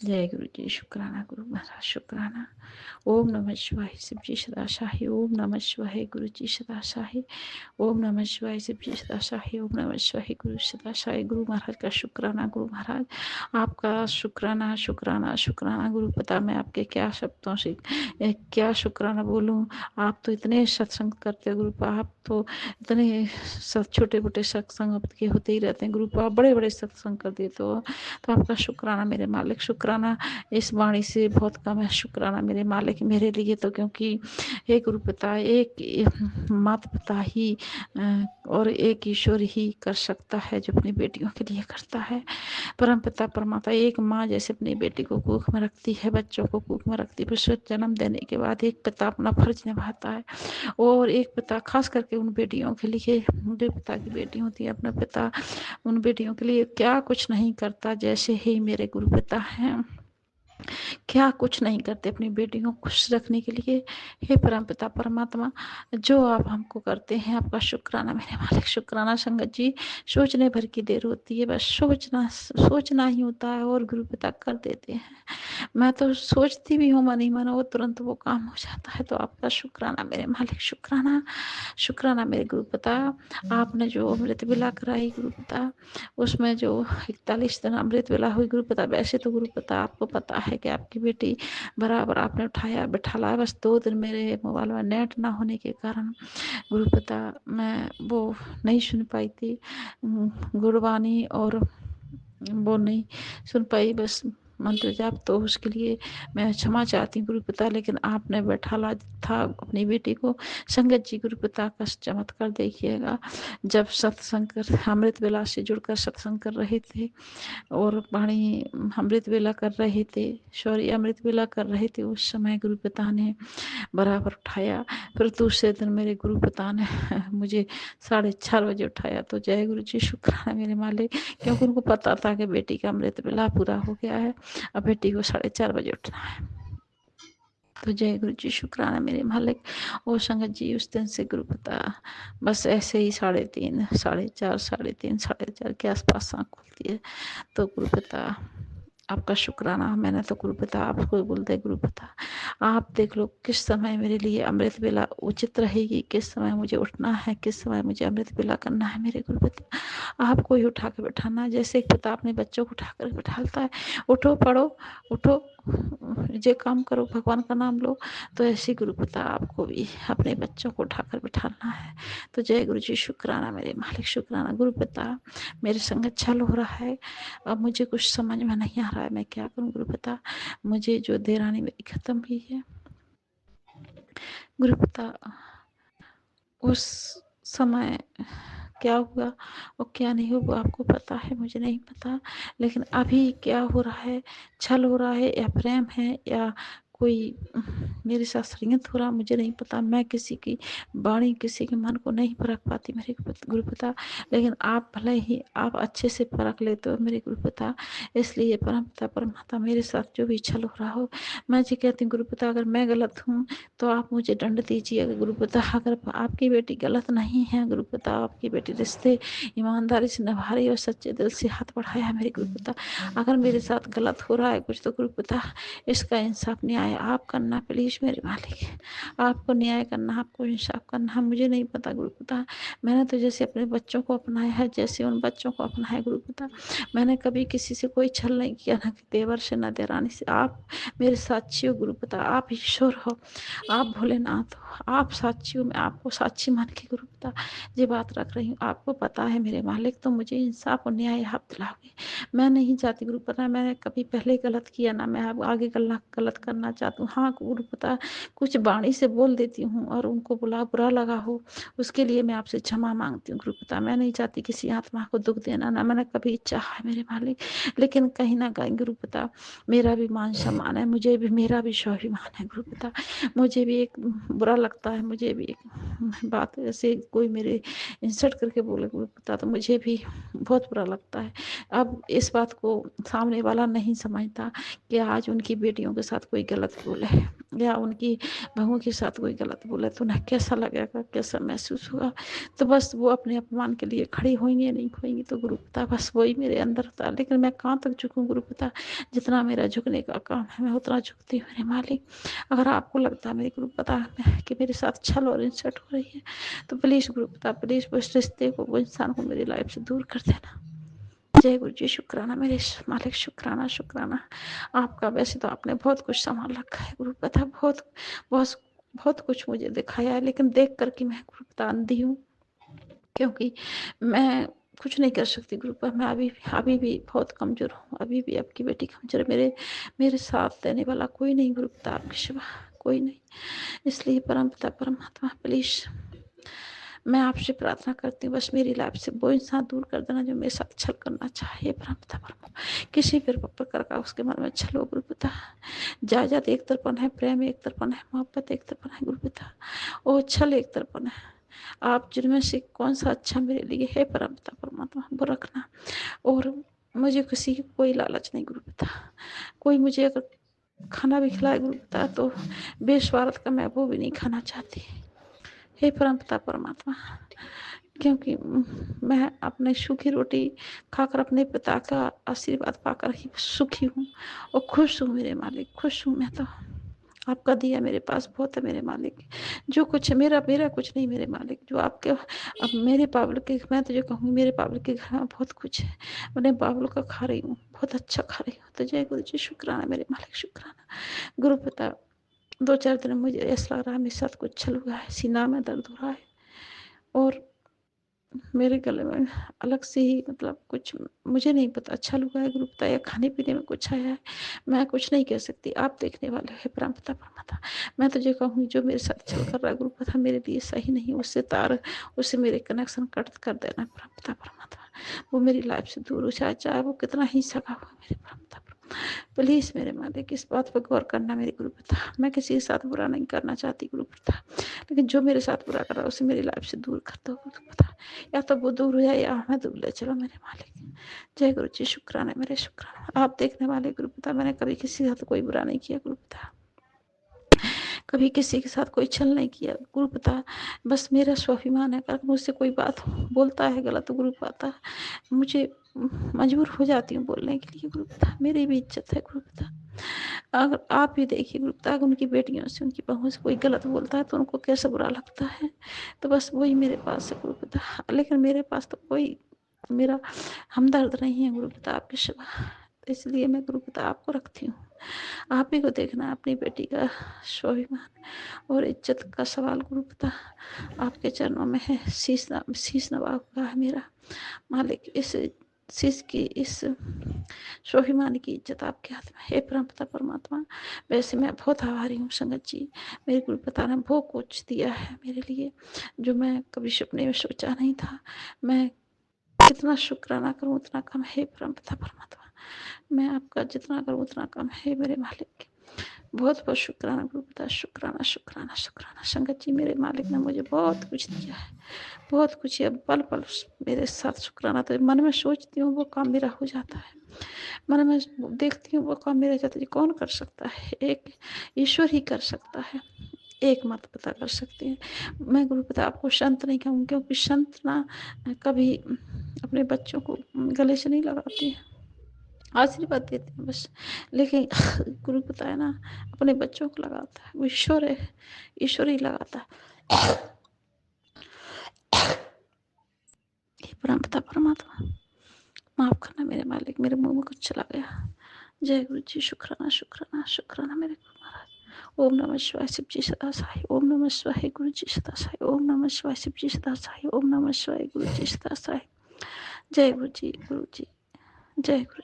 जय गुरु जी। शुक्राना गुरु महाराज, शुक्राना। ओम नमः शिवाय। शिव जी सदा शाही। ओम नमः शिवाय। गुरु जी सदा शाही। ओम नमः शिवाय। शिव जी सदा शाही। ओम नमः शिवाय। गुरु सदा शाही। गुरु महाराज का शुक्राना। गुरु महाराज आपका शुक्राना, शुक्राना, शुक्राना। गुरु पता मैं आपके क्या शब्दों से क्या शुक्राना बोलूं। आप तो इतने सत्संग करते हो गुरु, आप तो इतने छोटे मोटे सत्संग के होते ही रहते हैं गुरु, आप बड़े बड़े सत्संग कर देते हो। तो आपका शुक्राना मेरे मालिक, शुक्राना। इस वाणी से बहुत कम है शुक्राना मेरे मालिक मेरे लिए तो, क्योंकि एक गुरु पिता, एक माता पिता ही और एक ईश्वर ही कर सकता है जो अपनी बेटियों के लिए करता है। परम पिता परमात्मा, एक माँ जैसे अपनी बेटी को कुख में रखती है, बच्चों को कुख में रखती है, फिर जन्म देने के बाद एक पिता अपना फर्ज निभाता है। और एक पिता खास करके उन बेटियों के लिए, जो पिता की बेटी होती है, अपना पिता उन बेटियों के लिए क्या कुछ नहीं करता। जैसे ही मेरे गुरु पिता हैं, क्या कुछ नहीं करते अपनी बेटियों को खुश रखने के लिए। हे परम पिता परमात्मा, जो आप हमको करते हैं, आपका शुक्राना मेरे मालिक, शुक्राना। संगत जी, सोचने भर की देर होती है, बस सोचना सोचना ही होता है और गुरु पिता कर देते हैं। मैं तो सोचती भी हूँ मन ही मन, वो तुरंत वो काम हो जाता है। तो आपका शुक्राना मेरे मालिक, शुक्राना, शुक्राना मेरे गुरु पिता। आपने जो अमृत वेला कराई गुरु पिता, उसमें जो 41 दिन अमृत वेला हुई गुरु पिता, वैसे तो गुरु पिता आपको पता है कि आपकी बेटी बराबर आपने उठाया बिठाला, बस 2 दिन मेरे मोबाइल में नेट ना होने के कारण गुरु पिता मैं वो नहीं सुन पाई थी गुरबानी, और वो नहीं सुन पाई बस मंत्र जाप। तो उसके लिए मैं क्षमा चाहती हूँ गुरु पिता, लेकिन आपने बैठाला था अपनी बेटी को। संगत जी, गुरु पिता का चमत्कार देखिएगा, जब सत्संग कर अमृत वेला से जुड़कर सत्संग कर रहे थे और वाणी अमृत वेला कर रहे थे, सॉरी अमृत वेला कर रहे थे, उस समय गुरु पिता ने बराबर उठाया। फिर दूसरे दिन मेरे गुरु पिता ने मुझे 4:30 बजे उठाया। तो जय गुरु जी, शुक्राना मेरे मालिक, क्योंकि उनको पता था कि बेटी का अमृत वेला पूरा हो गया है, अब बेटी को 4:30 बजे उठना है। तो जय गुरु जी, शुक्राना मेरे मालिक। और संगत जी, उस दिन से गुरु पिता बस ऐसे ही 3:30, 4:30, 3:30, 4:30 के आसपास आँख खुलती है। तो गुरु पिता आपका शुक्राना। मैंने तो गुरु पिता आपको बोलते गुरु पिता, आप देख लो किस समय मेरे लिए अमृत वेला उचित रहेगी, किस समय मुझे उठना है, किस समय मुझे अमृत वेला करना है। मेरे गुरु पिता आपको ही उठा के बैठाना, जैसे एक पिता अपने बच्चों को उठा कर बैठाता है, उठो पढ़ो, उठो ये काम करो, भगवान का नाम लो। तो ऐसे गुरु पिता आपको भी अपने बच्चों को उठाकर बैठाना है। तो जय गुरु जी, शुक्राना मेरे मालिक, शुक्राना। गुरु पिता, मेरे संग छल हो रहा है, अब मुझे कुछ समझ में नहीं आ रहा है, मैं क्या करूं गुरु पिता। मुझे जो देरानी मेरी खत्म हुई है गुरु पिता, उस समय क्या हुआ और क्या नहीं हुआ वो आपको पता है, मुझे नहीं पता। लेकिन अभी क्या हो रहा है, छल हो रहा है या प्रेम है या कोई मेरे साथ संगत हो रहा, मुझे नहीं पता। मैं किसी की वाणी, किसी के मन को नहीं परख पाती मेरे गुरु पिता, लेकिन आप भले ही आप अच्छे से परख लेते हो मेरे गुरु पिता। इसलिए परम पिता परमात्मा, मेरे साथ जो भी छल हो रहा हो, मैं जी कहती हूँ गुरु पिता, अगर मैं गलत हूँ तो आप मुझे दंड दीजिए गुरु पिता। अगर आपकी बेटी गलत नहीं है गुरु पिता, आपकी बेटी रिश्ते ईमानदारी से निभा रही है और सच्चे दिल से हाथ बढ़ाया है मेरे गुरु पिता। अगर मेरे साथ गलत हो रहा है कुछ तो गुरु पिता, इसका इंसाफ न्याय आप करना प्लीज मेरे मालिक। आपको न्याय करना, आपको इंसाफ करना, मुझे नहीं पता गुरु पिता। मैंने तो जैसे अपने बच्चों को अपनाया है, जैसे उन बच्चों को अपनाया गुरु पिता। मैंने कभी किसी से कोई छल नहीं किया, ना देवर से ना देरानी से। आप मेरे साक्षी हो गुरु पिता, आप ईश्वर हो, आप भोलेनाथ हो, आप साक्षी हो। मैं आपको साक्षी मान के गुरु पिता ये बात रख रही हूँ, आपको पता है मेरे मालिक। तो मुझे इंसाफ और न्याय आप दिलाओगे। मैं नहीं चाहती गुरु पिता मैंने कभी पहले गलत किया, ना मैं अब आगे गलत करना चाहती हूँ। हाँ गुरु पिता, कुछ वाणी से बोल देती हूँ और उनको बुरा लगा हो, उसके लिए मैं आपसे क्षमा मांगती हूँ गुरु पिता। मैं नहीं चाहती किसी आत्मा को दुख देना, ना मैंने कभी चाहा है मेरे मालिक। लेकिन कहीं ना कहीं गुरु पिता, मेरा भी मान सम्मान है, मुझे भी मेरा भी स्वाभिमान है गुरु पिता। मुझे भी एक बुरा लगता है, मुझे भी एक बात ऐसे कोई मेरे इंसल्ट करके बोले गुरु पिता, तो मुझे भी बहुत बुरा लगता है। अब इस बात को सामने वाला नहीं समझता कि आज उनकी बेटियों के साथ कोई गलत गलत बोले या उनकी बहुओं के साथ कोई गलत बोले तो उन्हें कैसा लगेगा, कैसा महसूस होगा। तो बस वो अपने अपमान के लिए खड़ी होंगी, नहीं होंगी तो गुरु पिता बस वही मेरे अंदर था। लेकिन मैं कहाँ तक झुकूँ गुरु पिता, जितना मेरा झुकने का काम है मैं उतना झुकती हूँ मेरे मालिक। अगर आपको लगता है मेरे गुरु पिता कि मेरे साथ छल और इंसल्ट हो रही है तो प्लीज़ गुरु पिता, प्लीज़ उस रिश्ते को, वो इंसान को मेरी लाइफ से दूर कर देना। जय गुरु जी, शुक्राना मेरे मालिक, शुक्राना शुक्राना आपका। वैसे तो आपने बहुत कुछ संभाल रखा है गुरु पिता, बहुत बहुत बहुत कुछ मुझे दिखाया है, लेकिन देख कर के मैं गुरु पिता अंधी हूँ, क्योंकि मैं कुछ नहीं कर सकती गुरु पिता। मैं अभी भी बहुत कमज़ोर हूँ, अभी भी आपकी बेटी कमज़ोर है। मेरे साथ देने वाला कोई नहीं गुरु पिता, आपके सिवा कोई नहीं। इसलिए परम पिता परमात्मा प्लीज़ मैं आपसे प्रार्थना करती हूँ, बस मेरी लाइफ से वो इंसान दूर कर देना जो मेरे साथ छल करना चाहे। परमपिता किसी भी प्रकार का उसके मन में छल हो गुरु पिता। जायदाद एक तरफन है, प्रेम एक तरफन है, मोहब्बत एक तरफन है गुरु पिता, और छल एक तरफन है। आप जिनमें से कौन सा अच्छा मेरे लिए है परमपिता परमात्मा वो रखना। और मुझे किसी की कोई लालच नहीं गुरु पिता। कोई मुझे अगर खाना भी खिलाए गुरु पिता तो बेस्वार्थ का मैं वो भी नहीं खाना चाहती। हे परमपिता परमात्मा, क्योंकि मैं अपने सूखी रोटी खाकर अपने पिता का आशीर्वाद पाकर ही सुखी हूँ और खुश हूँ मेरे मालिक, खुश हूँ मैं तो। आपका दिया मेरे पास बहुत है मेरे मालिक। जो कुछ है मेरा कुछ नहीं मेरे मालिक, जो आपके अब मेरे बाबुल के, मैं तो जो कहूँगी मेरे बाबुल के घर में बहुत कुछ है। मैंने बाबुल का खा रही हूँ, बहुत अच्छा खा रही हूँ। तो जय गुरु जी, शुक्राना मेरे मालिक, शुक्राना गुरु पिता। 2-4 दिन मुझे ऐसा लग रहा है मेरे साथ कुछ छल हुआ है, सीना में दर्द हो रहा है और मेरे गले में अलग से ही मतलब कुछ, मुझे नहीं पता छल हुआ है गुरु पिता या खाने पीने में कुछ आया है। मैं कुछ नहीं कह सकती, आप देखने वाले हैं परमपिता परमात्मा। मैं तो ये कहूँगी जो मेरे साथ छल कर रहा है गुरु पिता मेरे लिए सही नहीं, उससे मेरे कनेक्शन कट कर देना परमपिता परमात्मा। वो मेरी लाइफ से दूर हो जाए, चाहे वो कितना ही सगा हुआ मेरे परमपिता। प्लीज़ मेरे मालिक इस बात पर गौर करना मेरे गुरु पिता। मैं किसी के साथ बुरा नहीं करना चाहती गुरु पिता, लेकिन जो मेरे साथ बुरा कर रहा है उसे मेरी लाइफ से दूर कर दो गुरु पिता। या तो वो दूर हो जाए या मैं दूर ले चलो मेरे मालिक। जय गुरु जी, शुक्राना मेरे, शुक्राना। आप देखने वाले गुरु पिता, मैंने कभी किसी के साथ कोई बुरा नहीं किया गुरु पिता, कभी किसी के साथ कोई छल नहीं किया गुरु पिता। बस मेरा स्वाभिमान है, अगर मुझसे कोई बात बोलता है गलत गुरु पिता, मुझे मजबूर हो जाती हूँ बोलने के लिए गुरु पिता। मेरी भी इज्जत है गुरु पिता। अगर आप भी देखिए गुरु पिता, अगर उनकी बेटियों से, उनकी बहुओं से कोई गलत बोलता है तो उनको कैसे बुरा लगता है। तो बस वही मेरे पास है गुरु पिता, लेकिन मेरे पास तो कोई मेरा हमदर्द नहीं है गुरु पिता आपके सिवा। तो इसलिए मैं गुरु पिता आपको रखती हूँ। आप ही को देखना अपनी बेटी का स्वाभिमान और इज्जत का सवाल गुरु पिता आपके चरणों में है। शीश नवा हुआ है मेरा मालिक, इस शीश की, इस स्वाभिमान की इज्जत आपके हाथ में है परमपिता परमात्मा। वैसे मैं बहुत आभारी हूँ संगत जी, मेरे गुरु पिता ने बहुत कुछ दिया है मेरे लिए जो मैं कभी सपने में सोचा नहीं था। मैं जितना शुक्राना करूँ उतना कम है परमपिता परमात्मा। मैं आपका जितना करूँ उतना कम है मेरे मालिक। बहुत बहुत शुक्राना गुरु पिता, शुक्राना शुक्राना शुक्राना। संगत जी, मेरे मालिक ने मुझे बहुत कुछ दिया है, बहुत कुछ है। पल पल मेरे साथ शुक्राना, तो मन में सोचती हूँ वो काम मेरा हो जाता है, मन में देखती हूँ वो काम मेरा जाता है। कौन कर सकता है? एक ईश्वर ही कर सकता है, एक मत पता कर सकते हैं। मैं गुरु पिता आपको संत नहीं कहूँगी, क्योंकि संत ना कभी अपने बच्चों को गले से नहीं लगाते हैं, आशीर्वाद देते हैं बस। लेकिन गुरु पिता है ना, अपने बच्चों को लगाता है, वो ईश्वर है, ईश्वर ही लगाता है। हे परमपिता परमात्मा, माफ करना मेरे मालिक, मेरे मुंह में कुछ चला गया। जय गुरु जी, शुक्राना शुक्राना शुक्राना मेरे गुरु महाराज। ओम नमः शिवाय, शिव जी सदा साई। ओम नमः शिवाय, गुरु जी सदा साई। ओम नमः शिवाय, शिव जी सदा साई। ओम नमः शिवाय, गुरु जी सदा साई। जय गुरु जी, गुरु जी, जय गुरु।